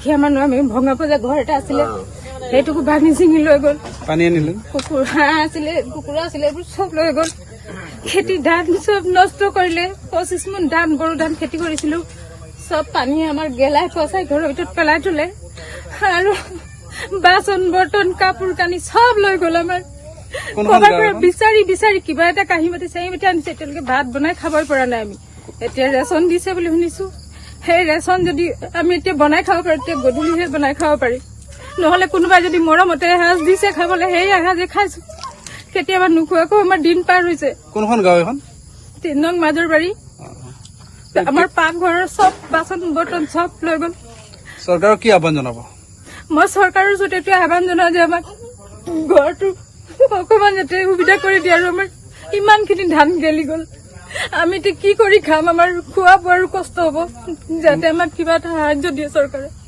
দুখীয়া মানুহ আমি ভঙা পজা ঘৰ এটা আছিলে সেইটোকো ভাঙি চিঙি লৈ গ'ল। পানী আনিলে কুকুৰ হাঁহ আছিলে কুকুৰা আছিলে এইবোৰ চব লৈ গ'ল। খেতি ধান চব নষ্ট কৰিলে। 25 মোন ধান গৰু ধান খেতি কৰিছিলো চব পানী আমাৰ গেলাই পচাই ঘৰৰ ভিতৰত পেলাই থলে আৰু বাচন বৰ্তন কাপোৰ কানি চব লৈ গ'ল আমাৰ। ক'ৰবাৰ পৰা বিচাৰি বিচাৰি কিবা এটা কাঁহী মাতি চাহি মাতি আনিছে। এতিয়ালৈকে ভাত বনাই খাবই পৰা নাই আমি। এতিয়া ৰেচন দিছে বুলি শুনিছো। সেই ৰেচন যদি আমি এতিয়া বনাই খাব পাৰো তেতিয়া গধূলিহে বনাই খাব পাৰি। নহলে কোনোবাই যদি মৰমতে এসাঁজ দিছে খাবলৈ সেই এসাঁজে খাইছো। কেতিয়াবা নোখোৱাকো আমাৰ দিন পাৰ হৈছে। কোনখন গাঁও এখন? 3 নং মাজৰ বাৰী। আমাৰ পাকঘৰৰ চব বাচন বৰ্তন চব লৈ গ'ল। চৰকাৰক কি আহ্বান জনাব? মই চৰকাৰৰ ওচৰত এইটো আহ্বান জনাও যে আমাক ঘৰটো অকমান যাতে সুবিধা কৰি দিয়ে। আৰু আমাৰ ইমানখিনি ধান গেলি গ'ল আমি এতিয়া কি কৰি খাম? আমাৰ খোৱা বোৱাৰো কষ্ট হ'ব। যাতে আমাক কিবা এটা সাহায্য দিয়ে চৰকাৰে।